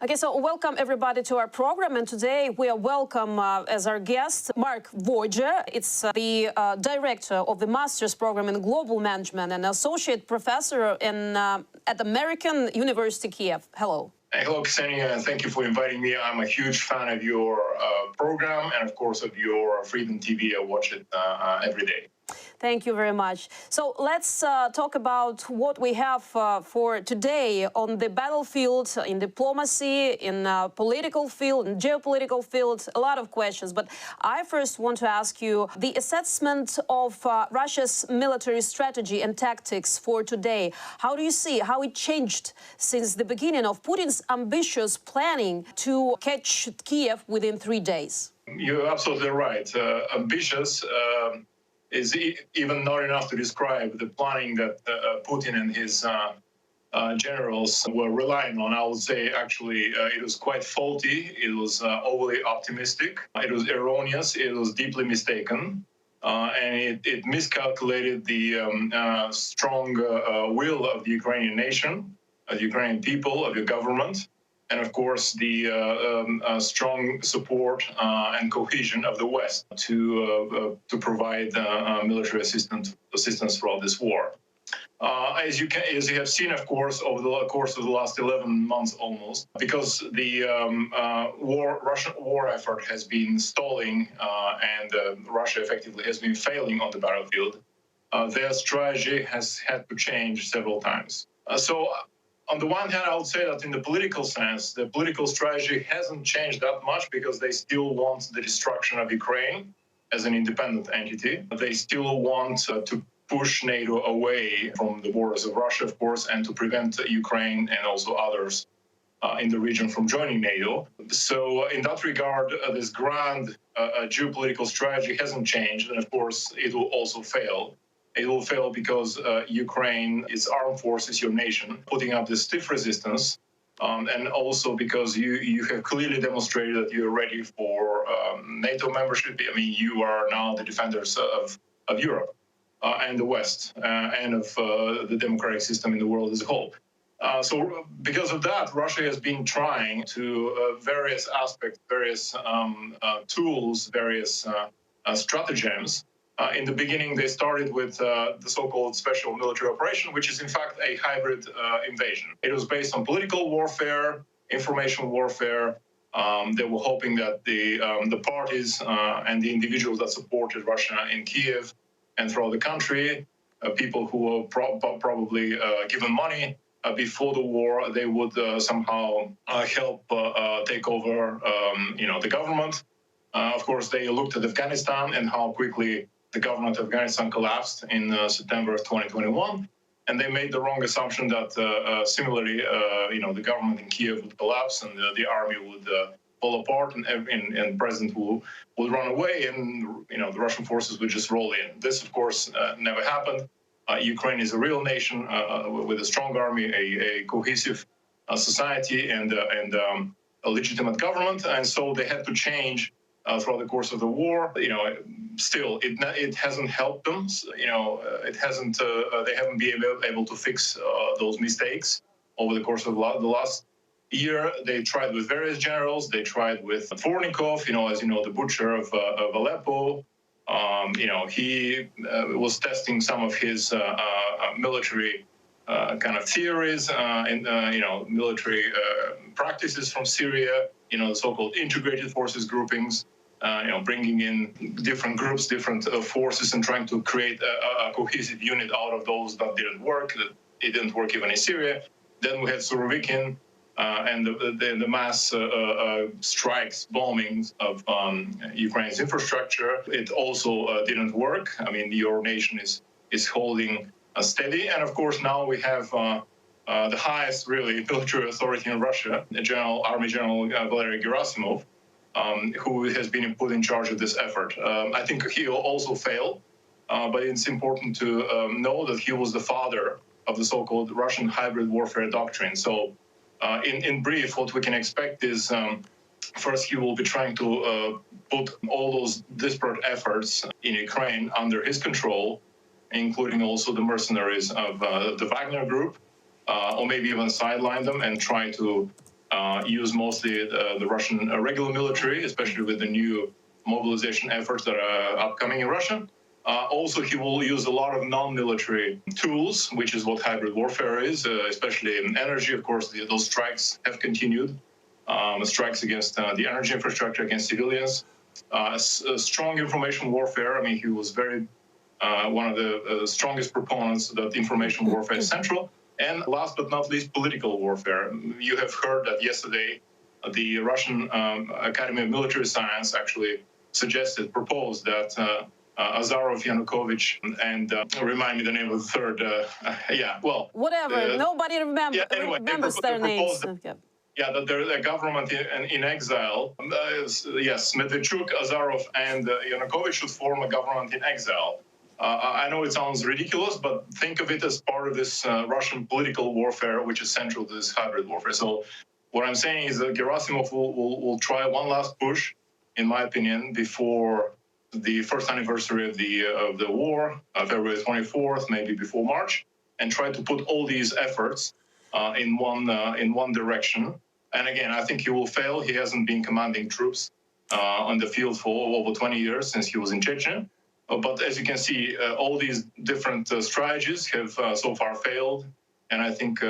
Okay, so welcome everybody to our program, and today we are welcome as our guest Mark Voyager. It's the director of the master's program in global management and associate professor at American University Kyiv. Hello. Hello, Ksenia, and thank you for inviting me. I'm a huge fan of your program and, of course, of your Freedom TV. I watch it every day. Thank you very much. So let's talk about what we have for today on the battlefield, in diplomacy, in political field, in geopolitical field, a lot of questions. But I first want to ask you the assessment of Russia's military strategy and tactics for today. How do you see how it changed since the beginning of Putin's ambitious planning to catch Kiev within 3 days? You're absolutely right. Ambitious is even not enough to describe the planning that Putin and his generals were relying on. I would say, actually, it was quite faulty. It was overly optimistic. It was erroneous. It was deeply mistaken. And it miscalculated the strong will of the Ukrainian nation, of the Ukrainian people, of the government, and of course the strong support and cohesion of the West to provide military assistance throughout this war. As you have seen, of course, over the course of the last 11 months almost, because the Russian war effort has been stalling and Russia effectively has been failing on the battlefield, their strategy has had to change several times. On the one hand, I would say that in the political sense, the political strategy hasn't changed that much because they still want the destruction of Ukraine as an independent entity. They still want to push NATO away from the borders of Russia, of course, and to prevent Ukraine and also others in the region from joining NATO. So in that regard, this grand geopolitical strategy hasn't changed, and of course, it will also fail. It will fail because Ukraine, its armed forces, your nation, putting up this stiff resistance, and also because you have clearly demonstrated that you're ready for NATO membership. I mean, you are now the defenders of Europe and the West and of the democratic system in the world as a whole. So because of that, Russia has been trying to various aspects, various tools, various stratagems. In the beginning, they started with the so-called special military operation, which is in fact a hybrid invasion. It was based on political warfare, information warfare. They were hoping that the parties and the individuals that supported Russia in Kyiv and throughout the country, people who were probably given money before the war, they would somehow help take over, the government. Of course, they looked at Afghanistan and how quickly the government of Afghanistan collapsed in September of 2021, and they made the wrong assumption that similarly, the government in Kyiv would collapse and the army would fall apart, and president would run away, and the Russian forces would just roll in. This, of course, never happened. Ukraine is a real nation with a strong army, a cohesive society, and a legitimate government, and so they had to change throughout the course of the war. Still, it hasn't helped them. It hasn't. They haven't been able to fix those mistakes over the course of the last year. They tried with various generals. They tried with Fornikov, as you know, the butcher of Aleppo. He was testing some of his military kind of theories and military practices from Syria. The so-called integrated forces groupings. Bringing in different groups, different forces, and trying to create a cohesive unit out of those that didn't work. It didn't work even in Syria. Then we had Surovikin and the mass strikes, bombings of Ukraine's infrastructure. It also didn't work. I mean, your nation is holding steady. And of course, now we have the highest, really, military authority in Russia, Army General Valery Gerasimov, who has been put in charge of this effort. I think he will also fail, but it's important to know that he was the father of the so-called Russian hybrid warfare doctrine. So in brief, what we can expect is, first, he will be trying to put all those disparate efforts in Ukraine under his control, including also the mercenaries of the Wagner group, or maybe even sideline them and try to use mostly the Russian regular military, especially with the new mobilization efforts that are upcoming in Russia. Also, he will use a lot of non-military tools, which is what hybrid warfare is, especially in energy. Of course, those strikes have continued, strikes against the energy infrastructure, against civilians. Strong information warfare. I mean, he was very one of the strongest proponents that information warfare is central. And last but not least, political warfare. You have heard that yesterday the Russian Academy of Military Science actually proposed that Azarov, Yanukovych, and remind me the name of the third. Whatever. Nobody remembers their names. Yeah, that there's a government in exile. Yes, Medvedchuk, Azarov, and Yanukovych should form a government in exile. I know it sounds ridiculous, but think of it as part of this Russian political warfare, which is central to this hybrid warfare. So what I'm saying is that Gerasimov will try one last push, in my opinion, before the first anniversary of the war, February 24th, maybe before March, and try to put all these efforts in one direction. And again, I think he will fail. He hasn't been commanding troops on the field for over 20 years since he was in Chechnya. But as you can see, all these different strategies have so far failed. And I think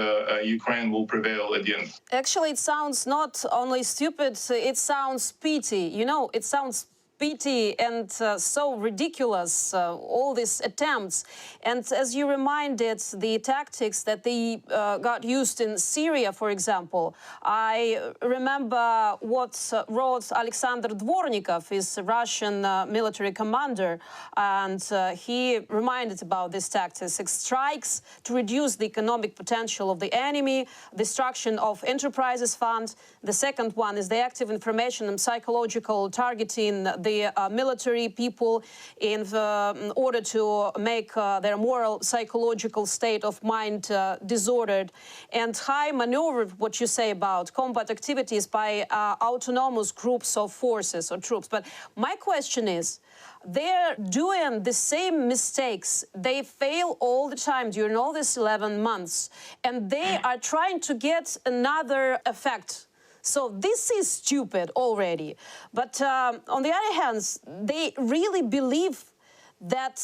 Ukraine will prevail at the end. Actually, it sounds not only stupid, it sounds petty. You know, it sounds petty and so ridiculous, all these attempts. And as you reminded, the tactics that they got used in Syria, for example, I remember what wrote Alexander Dvornikov, his Russian military commander, and he reminded about these tactics: strikes to reduce the economic potential of the enemy, destruction of enterprises fund. The second one is the active information and psychological targeting the military people in order to make their moral, psychological state of mind disordered, and high maneuver, what you say about combat activities by autonomous groups of forces or troops. But my question is, they're doing the same mistakes. They fail all the time during all these 11 months, and they are trying to get another effect. So this is stupid already. But on the other hand, they really believe that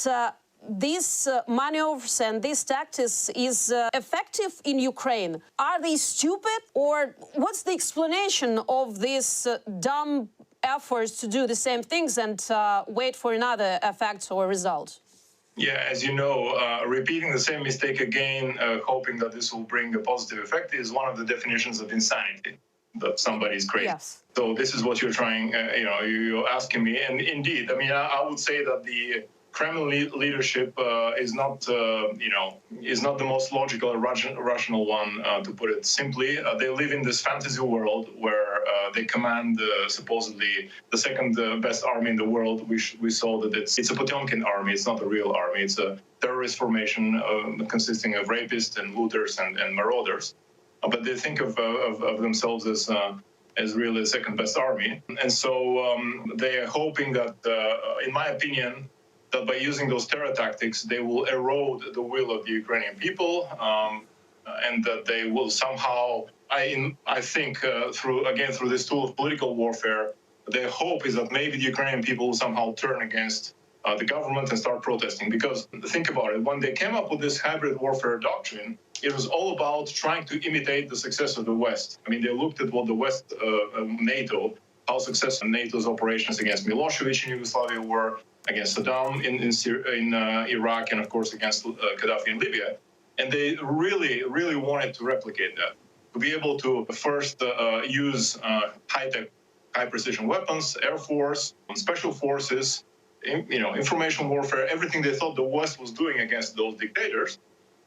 these maneuvers and these tactics is effective in Ukraine. Are they stupid, or what's the explanation of this dumb efforts to do the same things and wait for another effect or result? Yeah, as you know, repeating the same mistake again, hoping that this will bring a positive effect, is one of the definitions of insanity. That somebody is crazy. Yes. So this is what you're trying, you're asking me. And indeed, I mean, I would say that the Kremlin leadership is not, is not the most logical or rational one, to put it simply. They live in this fantasy world where they command supposedly the second best army in the world. We saw that it's a Potemkin army. It's not a real army. It's a terrorist formation consisting of rapists and looters and marauders. But they think of themselves as really the second best army. And so they are hoping that, in my opinion, that by using those terror tactics, they will erode the will of the Ukrainian people, and that they will somehow, I think, through this tool of political warfare, their hope is that maybe the Ukrainian people will somehow turn against the government and start protesting. Because think about it, when they came up with this hybrid warfare doctrine, it was all about trying to imitate the success of the West. I mean, they looked at what the West, NATO, how successful NATO's operations against Milosevic in Yugoslavia were, against Saddam in Iraq, and of course against Gaddafi in Libya. And they really wanted to replicate that, to be able to first use high-tech, high-precision weapons, air force, special forces, information warfare, everything they thought the West was doing against those dictators.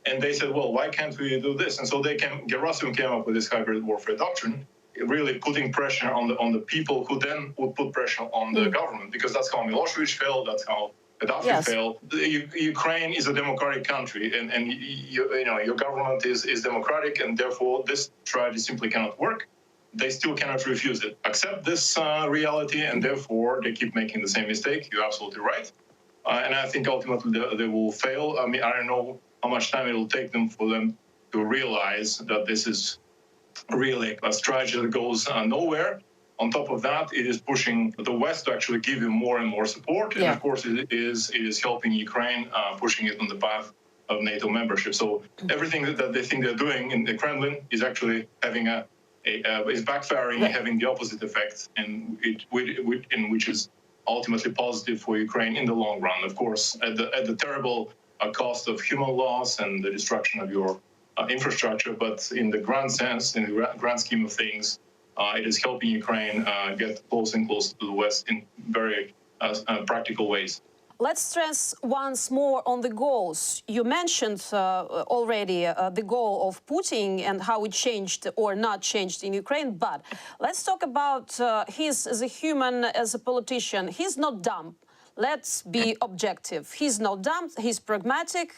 And they said, well, why can't we do this? And so Gerasimov came up with this hybrid warfare doctrine, really putting pressure on the people who then would put pressure on the government, because that's how Milosevic failed, that's how Gaddafi failed. Ukraine is a democratic country, and your government is democratic, and therefore this strategy simply cannot work. They still cannot refuse it. Accept this reality, and therefore they keep making the same mistake. You're absolutely right. And I think ultimately they will fail. I mean, I don't know how much time it will take them to realize that this is really a strategy that goes nowhere. On top of that, it is pushing the West to actually give him more and more support. And of course, it is helping Ukraine, pushing it on the path of NATO membership. So everything that they think they're doing in the Kremlin is actually having is backfiring and having the opposite effect, and which is ultimately positive for Ukraine in the long run. Of course, at the terrible cost of human loss and the destruction of your infrastructure, but in the grand sense, in the grand scheme of things, it is helping Ukraine get closer and closer to the West in very practical ways. Let's stress once more on the goals. You mentioned already the goal of Putin and how it changed or not changed in Ukraine, but let's talk about his as a human, as a politician. He's not dumb. Let's be objective. He's not dumb, he's pragmatic.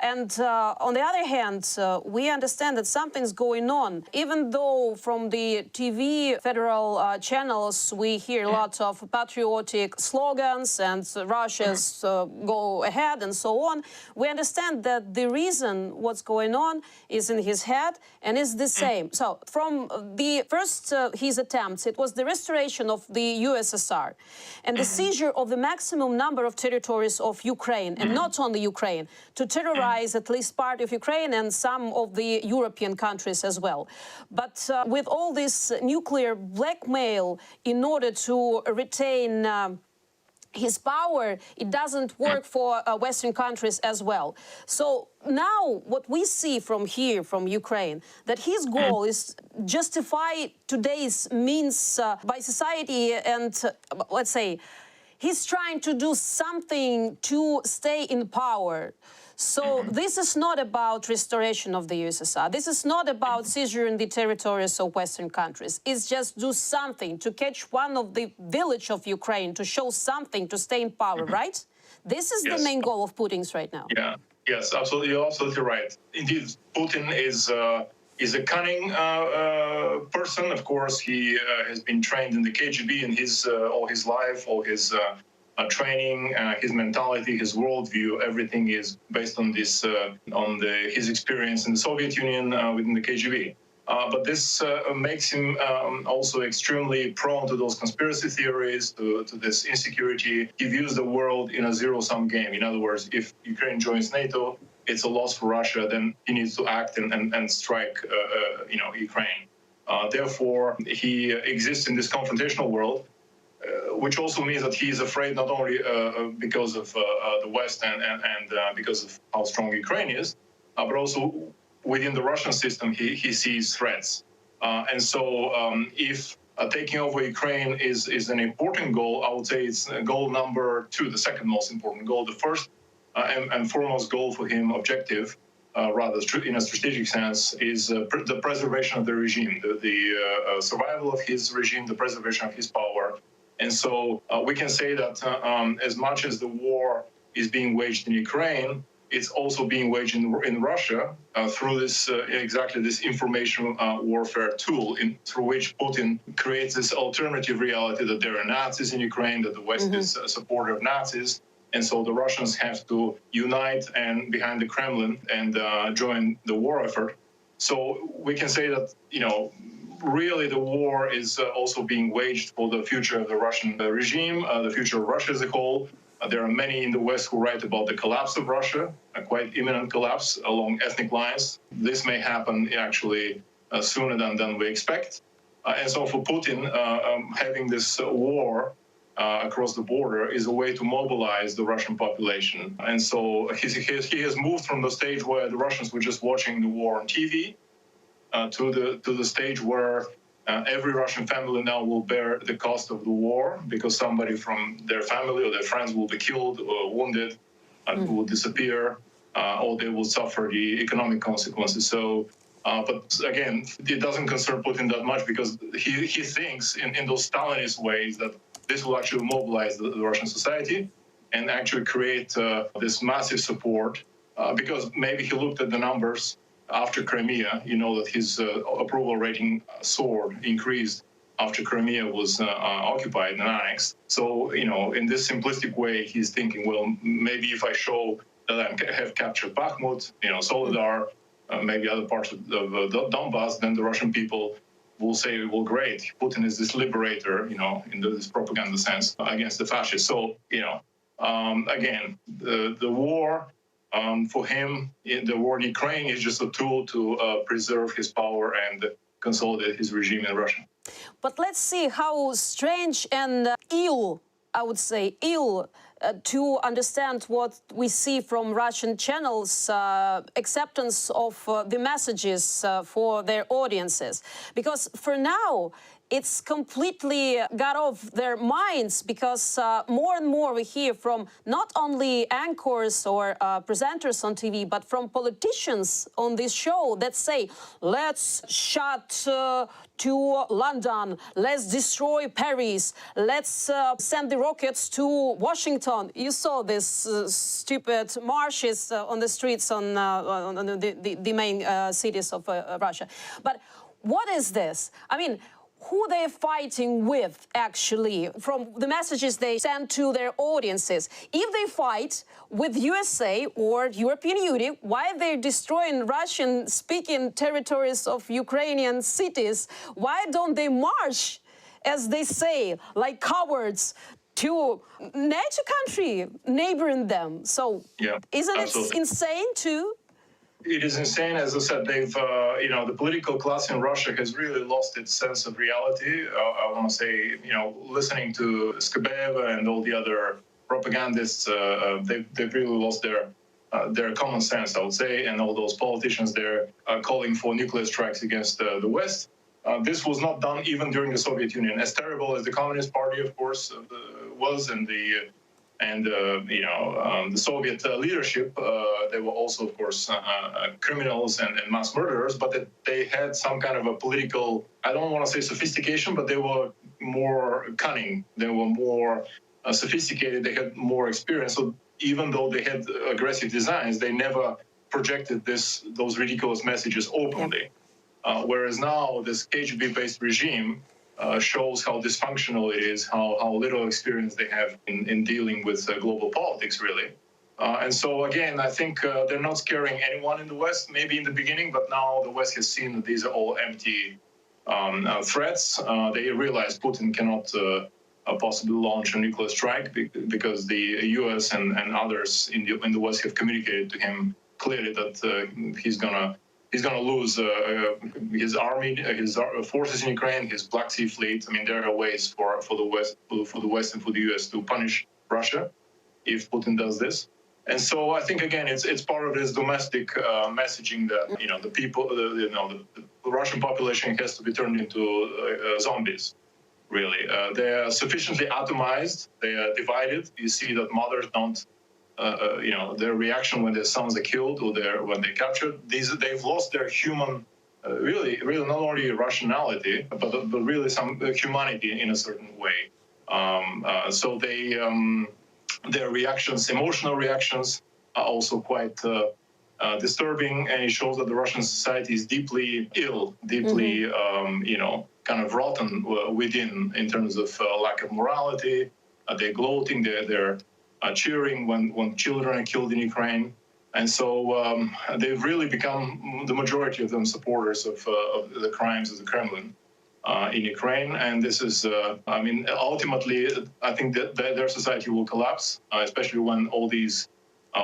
And on the other hand, we understand that something's going on. Even though from the TV federal channels, we hear a lot of patriotic slogans and Russia's go ahead and so on, we understand that the reason what's going on is in his head and is the same. So from the first his attempts, it was the restoration of the USSR and the seizure of the maximum number of territories of Ukraine, and not only Ukraine, to terrorize at least part of Ukraine and some of the European countries as well. But with all this nuclear blackmail in order to retain his power, it doesn't work for Western countries as well. So now what we see from here, from Ukraine, that his goal is justify today's means by society and, let's say, he's trying to do something to stay in power. So this is not about restoration of the USSR. This is not about seizuring the territories of Western countries. It's just do something to catch one of the village of Ukraine, to show something, to stay in power, right? This is the main goal of Putin's right now. Yeah. Yes, absolutely. You're absolutely right. Indeed, Putin is a cunning person. Of course, he has been trained in the KGB in all his life, all his training, his mentality, his worldview. Everything is based on this, his experience in the Soviet Union within the KGB. But this makes him also extremely prone to those conspiracy theories, to this insecurity. He views the world in a zero-sum game. In other words, if Ukraine joins NATO, it's a loss for Russia, then he needs to act and strike, Ukraine. Therefore, he exists in this confrontational world, which also means that he is afraid not only because of the West and because of how strong Ukraine is, but also within the Russian system, he sees threats. And so if taking over Ukraine is an important goal, I would say it's goal number 2, the second most important goal. The first and foremost goal for him, objective, rather in a strategic sense, is the preservation of the regime, the survival of his regime, the preservation of his power. And so we can say that as much as the war is being waged in Ukraine, it's also being waged in Russia through this exactly this information warfare tool, through which Putin creates this alternative reality that there are Nazis in Ukraine, that the West is a supporter of Nazis. And so the Russians have to unite and behind the Kremlin and join the war effort. So we can say that, really the war is also being waged for the future of the Russian regime, the future of Russia as a whole. There are many in the West who write about the collapse of Russia, a quite imminent collapse along ethnic lines. This may happen actually sooner than we expect. And so for Putin, having this war across the border is a way to mobilize the Russian population. And so he has moved from the stage where the Russians were just watching the war on TV to the stage where every Russian family now will bear the cost of the war because somebody from their family or their friends will be killed or wounded and will disappear, or they will suffer the economic consequences. So, but again, it doesn't concern Putin that much because he thinks in those Stalinist ways that this will actually mobilize the Russian society and actually create this massive support because maybe he looked at the numbers after Crimea, that his approval rating soared, increased after Crimea was occupied and annexed. So, in this simplistic way, he's thinking, well, maybe if I show that I have captured Bakhmut, Soledar, maybe other parts of the Donbass, then the Russian people will say, well, great, Putin is this liberator, in this propaganda sense against the fascists. So, again, the war for him, the war in Ukraine is just a tool to preserve his power and consolidate his regime in Russia. But let's see how strange and ill, I would say, to understand what we see from Russian channels, acceptance of the messages for their audiences. Because for now, it's completely got off their minds, because more and more we hear from not only anchors or presenters on TV, but from politicians on this show that say, let's shut to London, let's destroy Paris, let's send the rockets to Washington. You saw this stupid marches on the streets on the main cities of Russia. But what is this? I mean, who they're fighting with, actually, from the messages they send to their audiences. If they fight with USA or European Union, why they're destroying Russian-speaking territories of Ukrainian cities? Why don't they march, as they say, like cowards, to NATO country neighboring them? So, yeah, isn't absolutely. it insane too? It is insane. As I said, they've, the political class in Russia has really lost its sense of reality. I want to say, listening to Skabeva and all the other propagandists, they've really lost their common sense, I would say, and all those politicians there calling for nuclear strikes against the West. This was not done even during the Soviet Union. As terrible as the Communist Party, of course, was, and the Soviet leadership, they were also, of course, criminals and mass murderers, but that they had some kind of a political, I don't want to say sophistication, but they were more cunning, they were more sophisticated, they had more experience. So even though they had aggressive designs, they never projected those ridiculous messages openly. Whereas now this KGB-based regime shows how dysfunctional it is, how little experience they have in dealing with global politics, really. And so, again, I think they're not scaring anyone in the West, maybe in the beginning, but now the West has seen that these are all empty threats. They realize Putin cannot possibly launch a nuclear strike because the US and others in the West have communicated to him clearly that he's gonna lose his army, his forces in Ukraine, his Black Sea Fleet. I mean, there are ways for the West and for the US to punish Russia if Putin does this. And so I think, again, it's part of this domestic messaging that the people, the Russian population has to be turned into zombies. Really, they are sufficiently atomized. They are divided. You see that mothers don't. Their reaction when their sons are killed or when they're captured, they've lost their human, really not only rationality, but really some humanity in a certain way. So their reactions, emotional reactions, are also quite disturbing, and it shows that the Russian society is deeply ill, deeply, kind of rotten within in terms of lack of morality. They're gloating, they're cheering when children are killed in Ukraine. And so they've really become, the majority of them, supporters of the crimes of the Kremlin in Ukraine. And this is, ultimately, I think that their society will collapse, especially when all these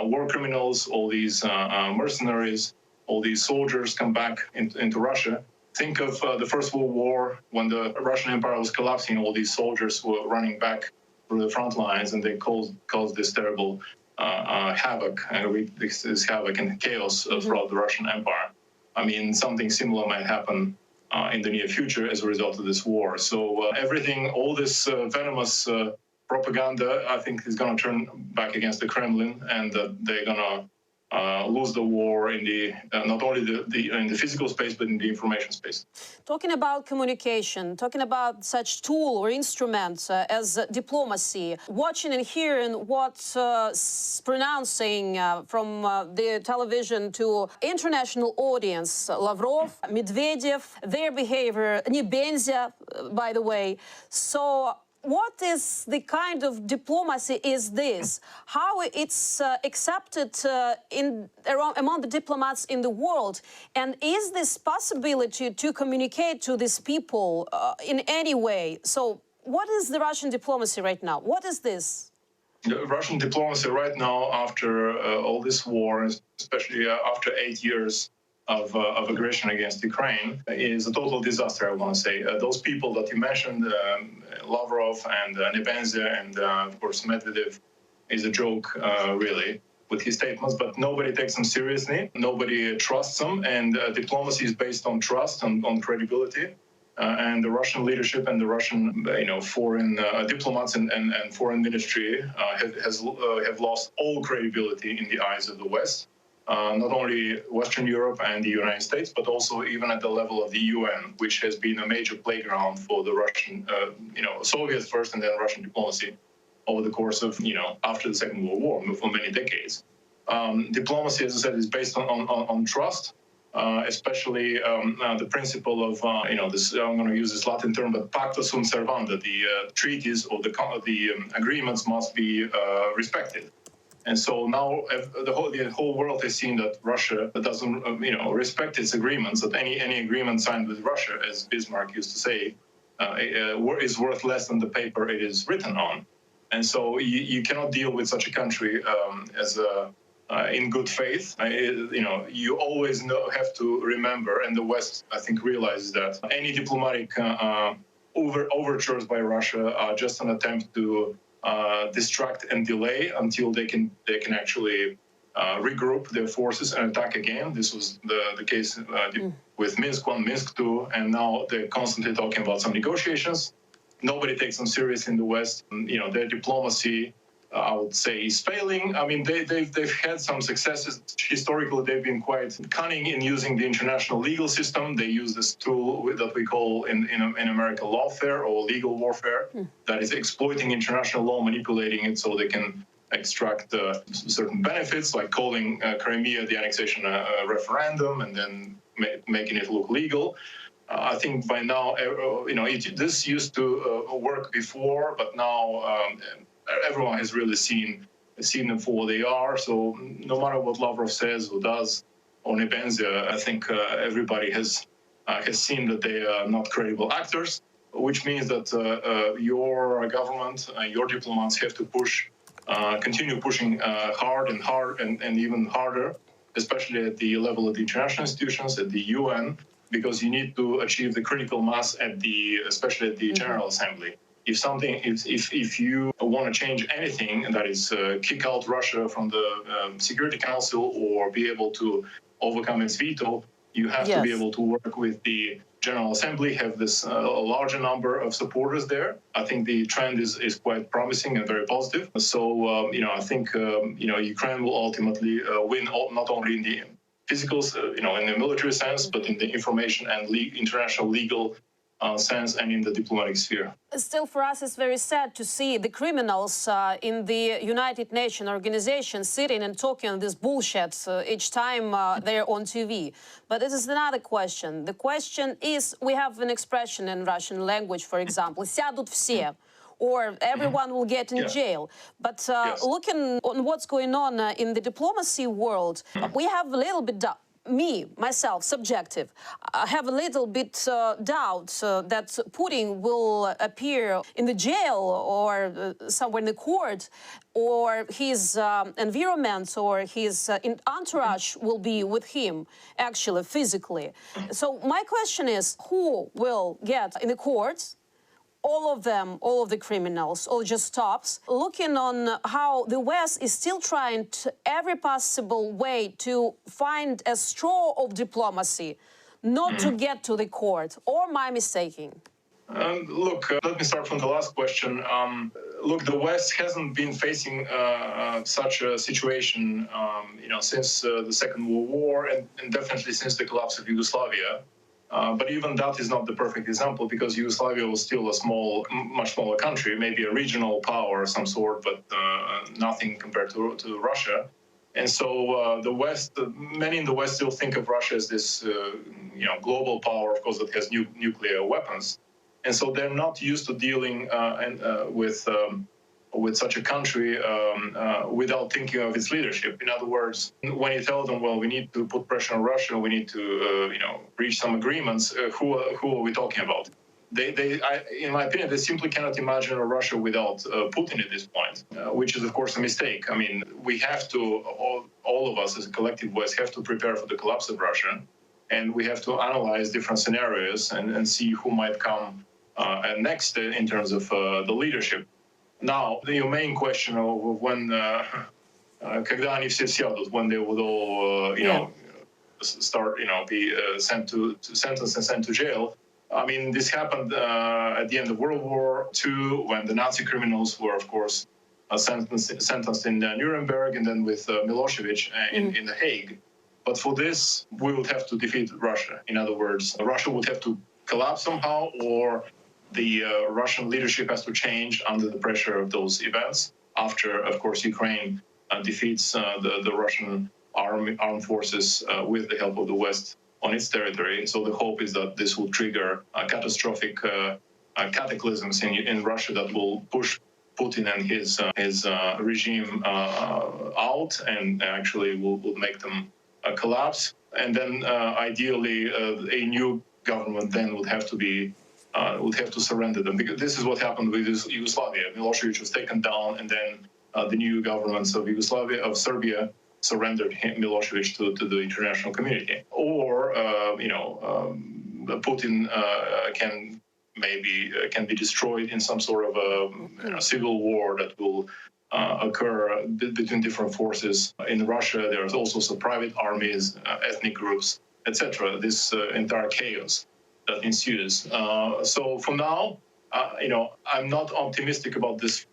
war criminals, all these mercenaries, all these soldiers come back into Russia. Think of the First World War, when the Russian Empire was collapsing, all these soldiers were running back through the front lines, and they caused this terrible havoc, this havoc and chaos throughout the Russian Empire. I mean, something similar might happen in the near future as a result of this war. So everything, all this venomous propaganda, I think, is going to turn back against the Kremlin, and they're going to lose the war in the not only in the physical space, but in the information space. Talking about communication, talking about such tool or instruments as diplomacy, watching and hearing what's pronouncing from the television to international audience, Lavrov, Medvedev, their behavior, Nebenzia, by the way. So what is the kind of diplomacy is this? How it's accepted among the diplomats in the world? And is this possibility to communicate to these people in any way? So what is the Russian diplomacy right now? What is this? The Russian diplomacy right now, after all this war, especially after 8 years of aggression against Ukraine, is a total disaster, I want to say. Those people that you mentioned, Lavrov and Nebenzia and, of course, Medvedev, is a joke, really, with his statements, but nobody takes them seriously. Nobody trusts them, and diplomacy is based on trust and on credibility. And the Russian leadership and the Russian, foreign diplomats and foreign ministry have lost all credibility in the eyes of the West. Not only Western Europe and the United States, but also even at the level of the UN, which has been a major playground for the Russian, Soviets first and then Russian diplomacy over the course of, after the Second World War for many decades. Diplomacy, as I said, is based on trust. Especially the principle of, this, I'm going to use this Latin term, but pacta sunt servanda, the treaties or the agreements must be respected. And so now the whole world has seen that Russia doesn't, respect its agreements, that any agreement signed with Russia, as Bismarck used to say, is worth less than the paper it is written on. And so you cannot deal with such a country in good faith. You always have to remember, and the West, I think, realizes that any diplomatic overtures by Russia are just an attempt to distract and delay until they can actually regroup their forces and attack again. This was the case with Minsk 1, Minsk 2, and now they're constantly talking about some negotiations. Nobody takes them serious in the West. Their diplomacy, I would say, is failing. I mean, they've had some successes. Historically, they've been quite cunning in using the international legal system. They use this tool that we call in America lawfare or legal warfare, that is exploiting international law, manipulating it so they can extract certain benefits, like calling Crimea the annexation referendum and then making it look legal. I think by now, this used to work before, but now everyone has really seen them for what they are. So no matter what Lavrov says or does, or Nebenzia, I think everybody has seen that they are not credible actors, which means that your government, your diplomats have to continue pushing hard and even harder, especially at the level of the international institutions, at the UN, because you need to achieve the critical mass especially at the General Assembly. If you want to change anything, that is kick out Russia from the Security Council or be able to overcome its veto, you have to be able to work with the General Assembly, have this larger number of supporters there. I think the trend is quite promising and very positive. So, I think, Ukraine will ultimately win, not only in the physical, in the military sense, but in the information and international legal sense and in the diplomatic sphere. Still, for us, it's very sad to see the criminals in the United Nations organization sitting and talking this bullshit each time they're on TV. But this is another question. The question is, we have an expression in Russian language, for example, «сядут все», or everyone will get in jail. But looking on what's going on in the diplomacy world, we have a little bit myself, subjective, I have a little bit doubt that Putin will appear in the jail or somewhere in the court, or his environment or his entourage will be with him, actually, physically. So my question is, who will get in the courts? All of them, all of the criminals, or just stops, looking on how the West is still trying every possible way to find a straw of diplomacy, not to get to the court, or am I mistaken? Look, let me start from the last question. Look, the West hasn't been facing such a situation, since the Second World War and definitely since the collapse of Yugoslavia. But even that is not the perfect example, because Yugoslavia was still a much smaller country, maybe a regional power of some sort, but nothing compared to Russia. And so the West, many in the West still think of Russia as this, global power, of course, that has nuclear weapons. and so they're not used to dealing with such a country without thinking of its leadership. In other words, when you tell them, well, we need to put pressure on Russia, we need to reach some agreements, who are we talking about? In my opinion, they simply cannot imagine a Russia without Putin at this point, which is, of course, a mistake. I mean, we have to, all of us as a collective West, have to prepare for the collapse of Russia, and we have to analyze different scenarios and see who might come next in terms of the leadership. Now, the main question of when, когда они все сядут, when they would all, start, be sentenced and sent to jail. I mean, this happened at the end of World War II, when the Nazi criminals were, of course, sentenced in Nuremberg, and then with Milosevic in The Hague. But for this, we would have to defeat Russia. In other words, Russia would have to collapse somehow, or the Russian leadership has to change under the pressure of those events. After, of course, Ukraine defeats the Russian armed forces with the help of the West on its territory. So the hope is that this will trigger catastrophic cataclysms in Russia that will push Putin and his regime out, and actually will make them collapse. And then ideally a new government then would have to surrender them, because this is what happened with Yugoslavia. Milosevic was taken down, and then the new governments of Serbia surrendered Milosevic to the international community. Or Putin can be destroyed in some sort of a civil war that will occur between different forces in Russia. There's also some private armies, ethnic groups, etc. This entire chaos that ensues. So for now, I'm not optimistic about this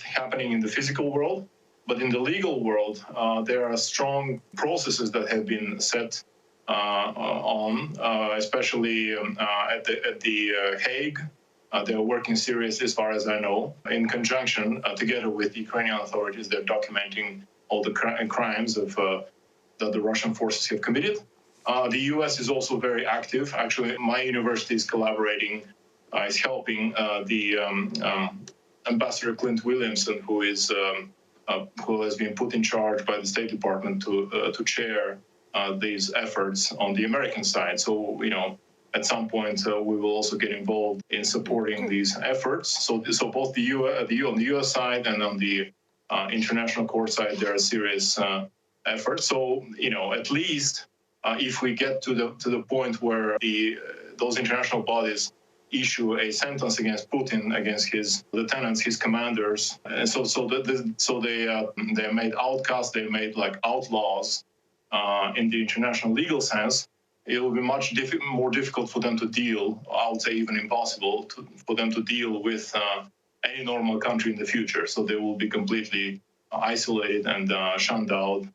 happening in the physical world, but in the legal world, there are strong processes that have been set on, especially at the Hague. They're working seriously, as far as I know, in conjunction, together with the Ukrainian authorities. They're documenting all the crimes that the Russian forces have committed. The U.S. is also very active. Actually, my university is collaborating, is helping the Ambassador Clint Williamson, who has been put in charge by the State Department to chair these efforts on the American side. So, at some point, we will also get involved in supporting these efforts. So both on the U.S. side and on the international court side, there are serious efforts. So, at least if we get to the point where those international bodies issue a sentence against Putin, against his lieutenants, his commanders, and so they're made outcasts, they're made like outlaws in the international legal sense. It will be much more difficult for them to deal, I would say even impossible, for them to deal with any normal country in the future. So they will be completely isolated and shunned out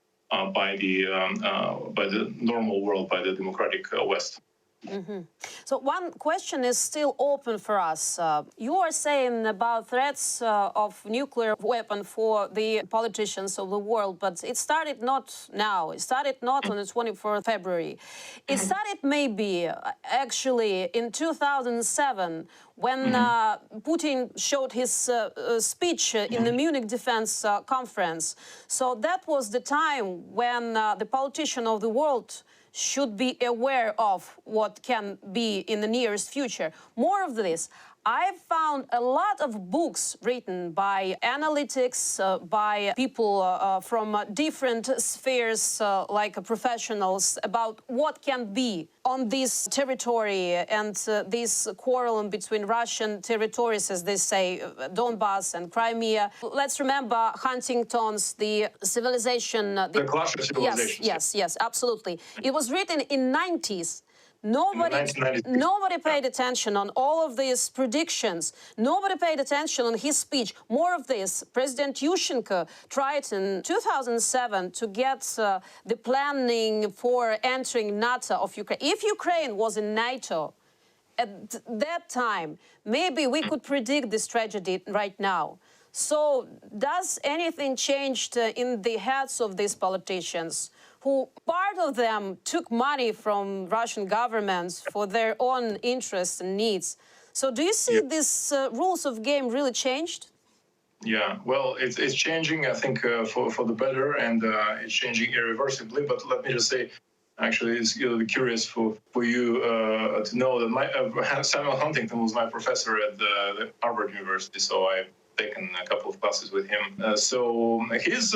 by the normal world, by the democratic West. Mm-hmm. So one question is still open for us. You are saying about threats of nuclear weapon for the politicians of the world, but it started not now. It started not on the 24th of February. It started maybe actually in 2007 when Putin showed his speech in the Munich Defense Conference. So that was the time when the politician of the world should be aware of what can be in the nearest future. More of this. I've found a lot of books written by analytics, by people from different spheres, like professionals, about what can be on this territory and this quarrel between Russian territories, as they say, Donbass and Crimea. Let's remember Huntington's, the civilization. The clash of civilizations. Yes, absolutely. It was written in 90s. Nobody paid attention on all of these predictions. Nobody paid attention on his speech. More of this. President Yushchenko tried in 2007 to get the planning for entering NATO of Ukraine. If Ukraine was in NATO at that time, maybe we could predict this tragedy right now. So does anything change in the heads of these politicians, who part of them took money from Russian governments for their own interests and needs? So do you see these rules of game really changed? Yeah, well, it's changing, I think, for the better, and it's changing irreversibly. But let me just say, actually, it'll be curious for you to know that Samuel Huntington was my professor at the Harvard University, so I've taken a couple of classes with him. So his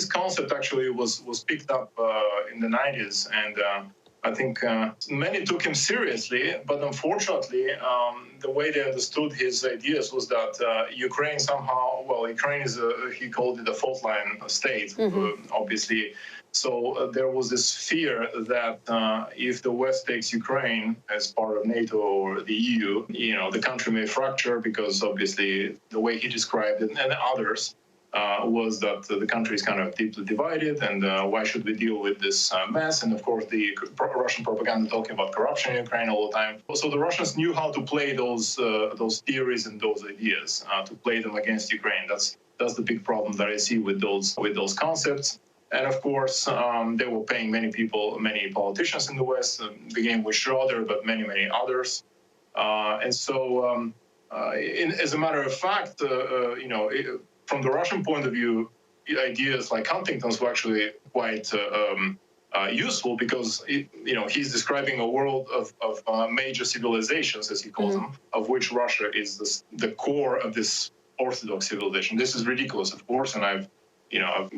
concept actually was picked up in the 90s, and I think many took him seriously, but unfortunately, the way they understood his ideas was that Ukraine somehow, well, Ukraine is, he called it a fault line state, obviously. So there was this fear that if the West takes Ukraine as part of NATO or the EU, the country may fracture, because obviously the way he described it, and others, was that the country is kind of deeply divided, and why should we deal with this mess? And of course, the Russian propaganda talking about corruption in Ukraine all the time. So the Russians knew how to play those theories and those ideas, to play them against Ukraine. That's the big problem that I see with those concepts. And of course, they were paying many politicians in the West, beginning with Schroeder, but many others. And so, as a matter of fact, from the Russian point of view, ideas like Huntington's were actually quite useful, because he's describing a world of major civilizations, as he calls them, of which Russia is the core of this Orthodox civilization. This is ridiculous, of course, and I've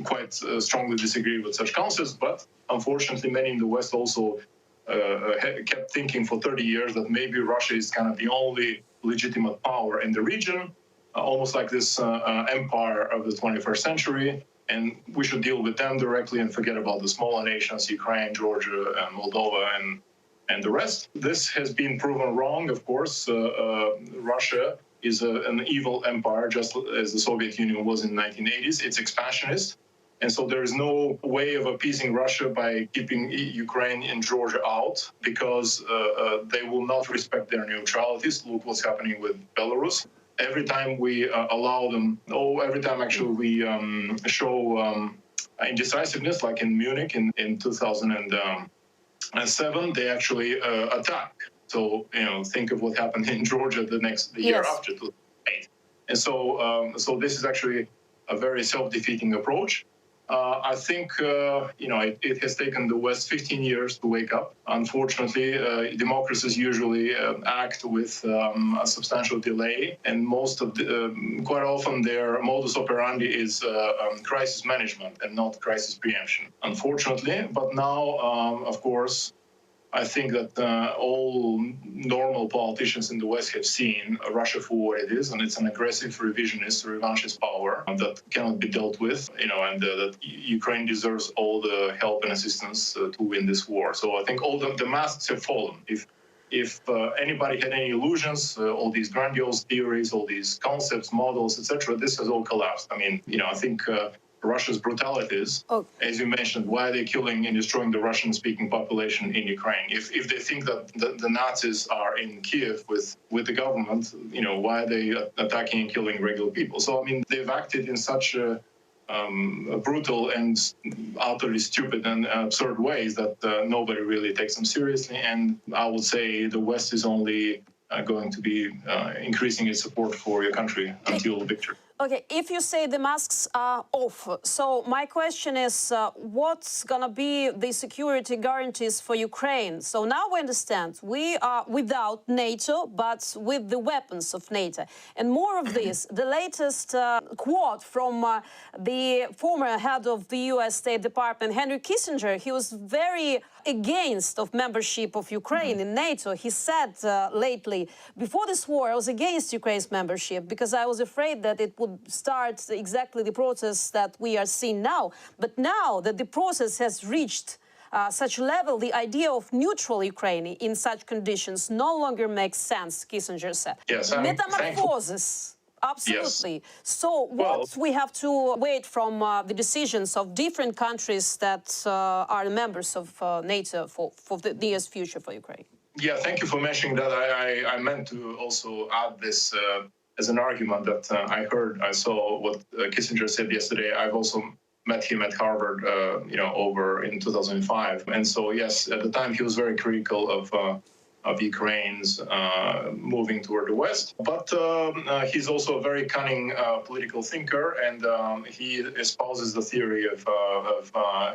quite strongly disagree with such concepts, but unfortunately many in the West also kept thinking for 30 years that maybe Russia is kind of the only legitimate power in the region, almost like this empire of the 21st century, and we should deal with them directly and forget about the smaller nations, Ukraine, Georgia, and Moldova, and the rest. This has been proven wrong, of course. Russia is an evil empire, just as the Soviet Union was in the 1980s. It's expansionist. And so there is no way of appeasing Russia by keeping Ukraine and Georgia out, because they will not respect their neutralities. Look what's happening with Belarus. Every time we allow them, every time actually we show indecisiveness, like in Munich in 2007, they actually attack. So, think of what happened in Georgia the year after 2008. And so this is actually a very self-defeating approach. I think, it has taken the West 15 years to wake up. Unfortunately, democracies usually act with a substantial delay, and quite often their modus operandi is crisis management and not crisis preemption, unfortunately. But now, of course, I think that all normal politicians in the West have seen Russia for what it is, and it's an aggressive, revisionist, revanchist power that cannot be dealt with, and that Ukraine deserves all the help and assistance to win this war. So I think all the masks have fallen. If anybody had any illusions, all these grandiose theories, all these concepts, models, etc., this has all collapsed. I mean, I think Russia's brutalities, as you mentioned, why are they killing and destroying the Russian-speaking population in Ukraine? If they think that the Nazis are in Kyiv with the government, why are they attacking and killing regular people? So, I mean, they've acted in such brutal and utterly stupid and absurd ways that nobody really takes them seriously. And I would say the West is only going to be increasing its support for your country until victory. Okay, if you say the masks are off, so my question is, what's going to be the security guarantees for Ukraine? So now we understand we are without NATO, but with the weapons of NATO. And more of this, the latest quote from the former head of the US State Department, Henry Kissinger, he was very against of membership of Ukraine in NATO. He said lately, before this war, I was against Ukraine's membership because I was afraid that it would start exactly the process that we are seeing now. But now that the process has reached such a level, the idea of neutral Ukraine in such conditions no longer makes sense, Kissinger said. Yes, Metamorphosis. Absolutely. Yes. So what we have to wait from the decisions of different countries that are members of NATO for the near future for Ukraine? Yeah, thank you for mentioning that. I meant to also add this as an argument that I saw what Kissinger said yesterday. I've also met him at Harvard, over in 2005. And so, yes, at the time he was very critical of of Ukraine's moving toward the West. But he's also a very cunning political thinker, and he espouses the theory of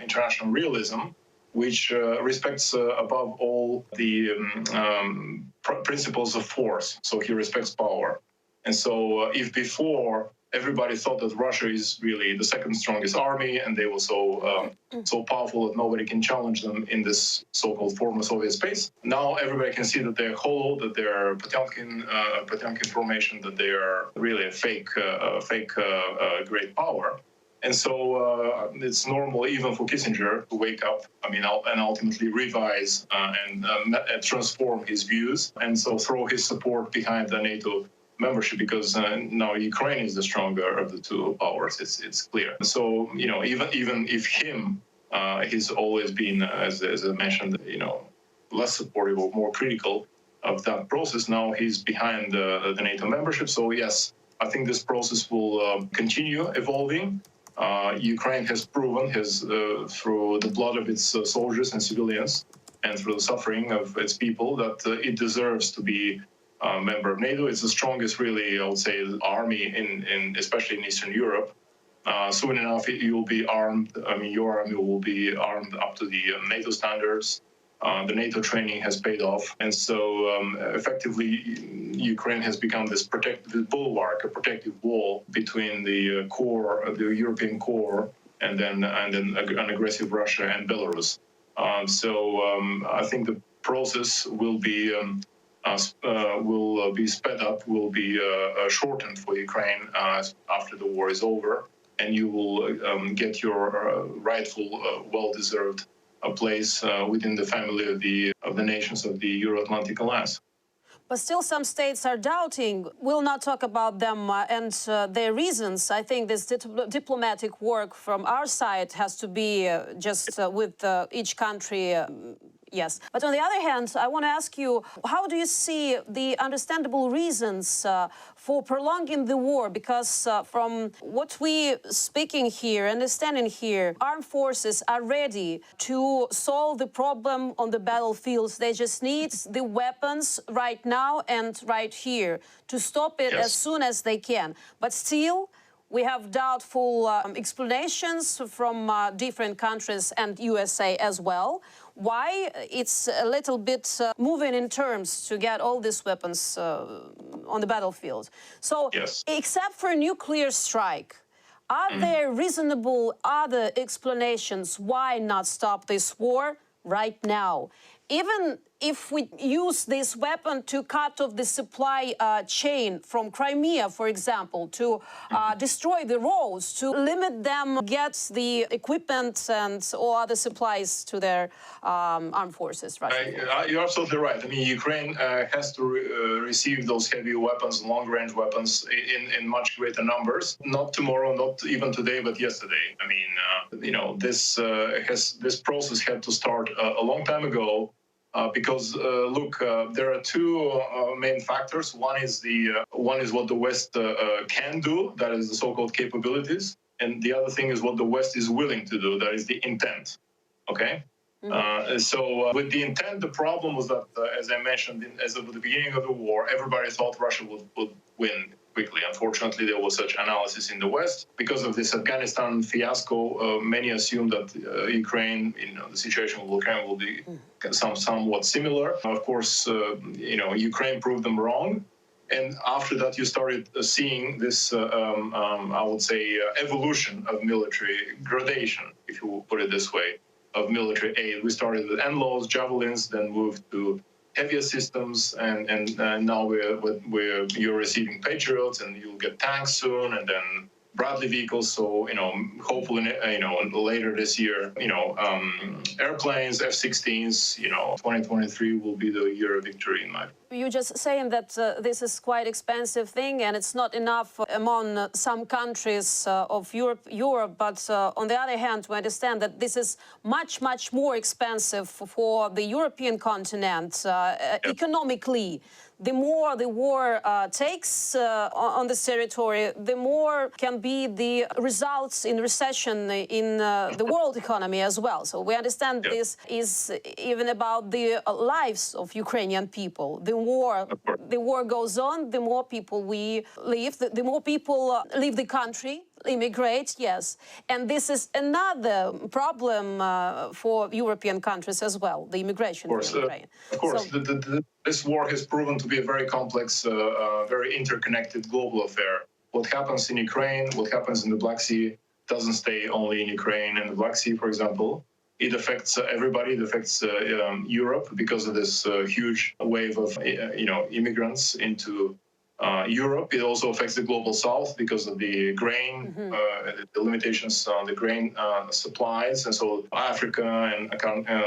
international realism, which respects above all the principles of force. So he respects power. And so if before everybody thought that Russia is really the second strongest army and they were so powerful that nobody can challenge them in this so-called former Soviet space, now everybody can see that they're hollow, that they're Potemkin formation, that they are really a fake great power. And so it's normal even for Kissinger to wake up, and ultimately revise and transform his views, and so throw his support behind the NATO membership, because now Ukraine is the stronger of the two powers. It's clear. So even if he's always been, as I mentioned, less supportive or more critical of that process. Now he's behind the NATO membership. So yes, I think this process will continue evolving. Ukraine has proven through the blood of its soldiers and civilians, and through the suffering of its people, that it deserves to be a member of NATO. It's the strongest, really, I would say, army especially in Eastern Europe. Soon enough, you will be armed. Your army will be armed up to the NATO standards. The NATO training has paid off, and so effectively, Ukraine has become this protective bulwark, a protective wall between the European core, and then an aggressive Russia and Belarus. So I think the process will be sped up, will be shortened for Ukraine after the war is over, and you will get your rightful, well-deserved place within the family of the nations of the Euro-Atlantic Alliance. But still, some states are doubting. We'll not talk about them and their reasons. I think this diplomatic work from our side has to be just with each country. Yes. But on the other hand, I want to ask you, how do you see the understandable reasons for prolonging the war? Because from what we speaking here, understanding here, armed forces are ready to solve the problem on the battlefields. They just need the weapons right now and right here to stop it as soon as they can. But still, we have doubtful explanations from different countries and USA as well. Why it's a little bit moving in terms to get all these weapons on the battlefield. So, except for a nuclear strike, are there reasonable other explanations why not stop this war right now? Even if we use this weapon to cut off the supply chain from Crimea, for example, to destroy the roads, to limit them, get the equipment and all other supplies to their armed forces, right? You're absolutely right. Ukraine has to receive those heavy weapons, long-range weapons, in much greater numbers. Not tomorrow, not even today, but yesterday. This process had to start a long time ago. Because there are two main factors. One is what the West can do, that is the so-called capabilities, and the other thing is what the West is willing to do, that is the intent. Okay. So with the intent, the problem was that, as I mentioned, as of the beginning of the war, everybody thought Russia would win quickly. Unfortunately, there was such analysis in the West. Because of this Afghanistan fiasco, many assumed that Ukraine, the situation with Ukraine will be somewhat similar. Of course, Ukraine proved them wrong. And after that, you started seeing this, I would say, evolution of military gradation, if you will put it this way, of military aid. We started with NLAWs, javelins, then moved to heavier systems, and now you're receiving Patriots, and you'll get tanks soon, and then Bradley vehicles. So hopefully, later this year, airplanes, F-16s. 2023 will be the year of victory in my opinion. You're just saying that this is quite expensive thing, and it's not enough among some countries of Europe. But on the other hand, we understand that this is much, much more expensive for the European continent economically. The more the war takes on this territory, the more can be the results in recession in the world economy as well. So we understand this is even about the lives of Ukrainian people. The war goes on, the more people we leave, the more people leave the country, immigrate, yes. And this is another problem for European countries as well, the immigration from Ukraine. Of course, so, this war has proven to be a very complex, very interconnected global affair. What happens in Ukraine, what happens in the Black Sea, doesn't stay only in Ukraine and the Black Sea, for example. It affects everybody. It affects Europe because of this huge wave of immigrants into Europe. It also affects the global South because of the grain, the limitations on the grain supplies, and so Africa and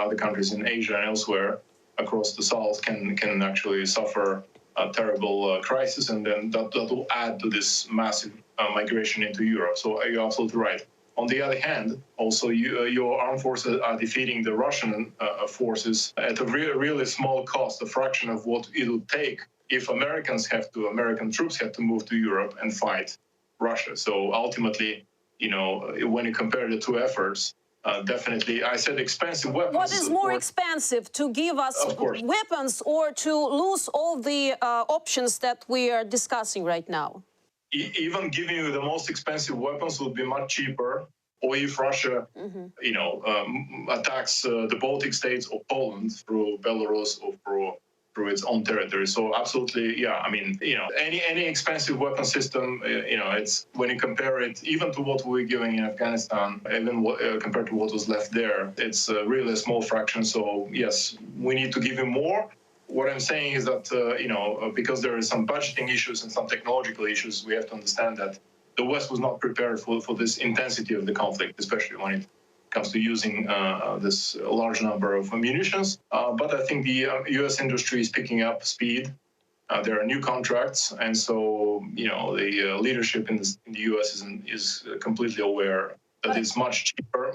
other countries in Asia and elsewhere across the South can actually suffer a terrible crisis, and then that will add to this massive migration into Europe. So you're absolutely right. On the other hand, also your armed forces are defeating the Russian forces at a really small cost, a fraction of what it would take if American troops had to move to Europe and fight Russia. So ultimately, when you compare the two efforts, definitely, I said expensive weapons. What is more expensive, to give us weapons or to lose all the options that we are discussing right now? Even giving you the most expensive weapons would be much cheaper. Or if Russia, attacks the Baltic states or Poland through Belarus or through its own territory. So absolutely, yeah. I mean, any expensive weapon system, it's when you compare it even to what we're giving in Afghanistan, even compared to what was left there, it's really a small fraction. So yes, we need to give him more. What I'm saying is that, because there are some budgeting issues and some technological issues, we have to understand that the West was not prepared for this intensity of the conflict, especially when it comes to using this large number of munitions. But I think the U.S. industry is picking up speed. There are new contracts, and so the leadership in the U.S. is completely aware that it's much cheaper,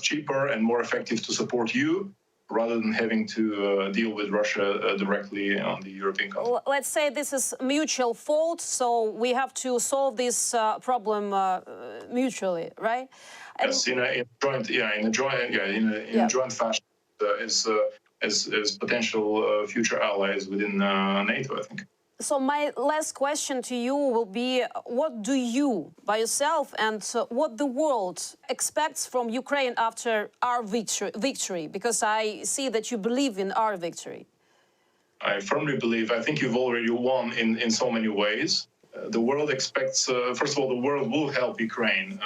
cheaper and more effective to support you, rather than having to deal with Russia directly on the European continent. Let's say this is mutual fault, so we have to solve this problem mutually, right? Yes, in a joint fashion, as potential future allies within NATO, I think. So my last question to you will be, what do you, by yourself, and what the world expects from Ukraine after our victory? Because I see that you believe in our victory. I firmly believe, I think you've already won in so many ways. The world expects, first of all, the world will help Ukraine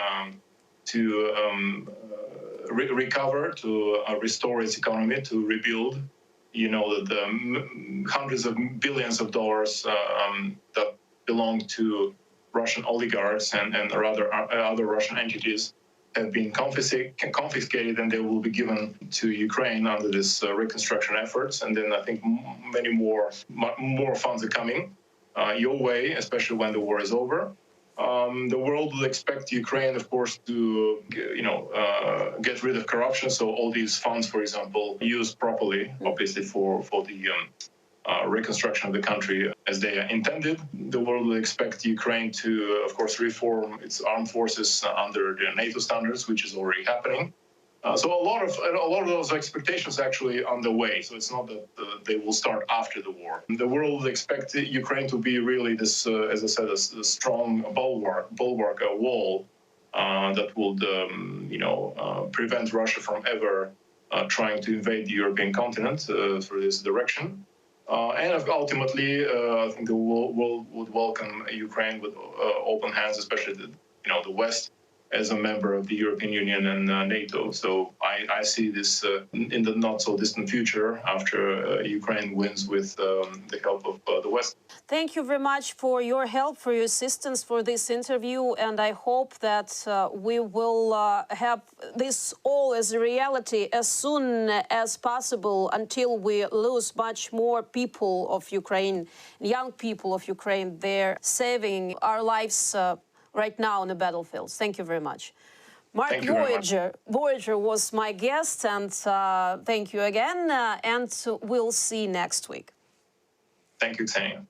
to recover, to restore its economy, to rebuild. That the hundreds of billions of dollars that belong to Russian oligarchs and other Russian entities have been confiscated, and they will be given to Ukraine under this reconstruction efforts. And then I think many more funds are coming your way, especially when the war is over. The world will expect Ukraine, of course, to get rid of corruption. So all these funds, for example, used properly, obviously for the reconstruction of the country as they are intended. The world will expect Ukraine to, of course, reform its armed forces under the NATO standards, which is already happening. So a lot of those expectations actually on the way. So it's not that they will start after the war. The world will expect Ukraine to be really this, as I said, a strong bulwark, a wall that would, prevent Russia from ever trying to invade the European continent through this direction. And ultimately, I think the world would welcome Ukraine with open hands, especially the West. as a member of the European Union and NATO. So I see this in the not so distant future after Ukraine wins with the help of the West. Thank you very much for your help, for your assistance for this interview, and I hope that we will have this all as a reality as soon as possible until we lose much more people of Ukraine, young people of Ukraine. They're saving our lives right now on the battlefields. Thank you very much. Mark Voyager was my guest, and thank you again, and we'll see next week. Thank you, Ksenia.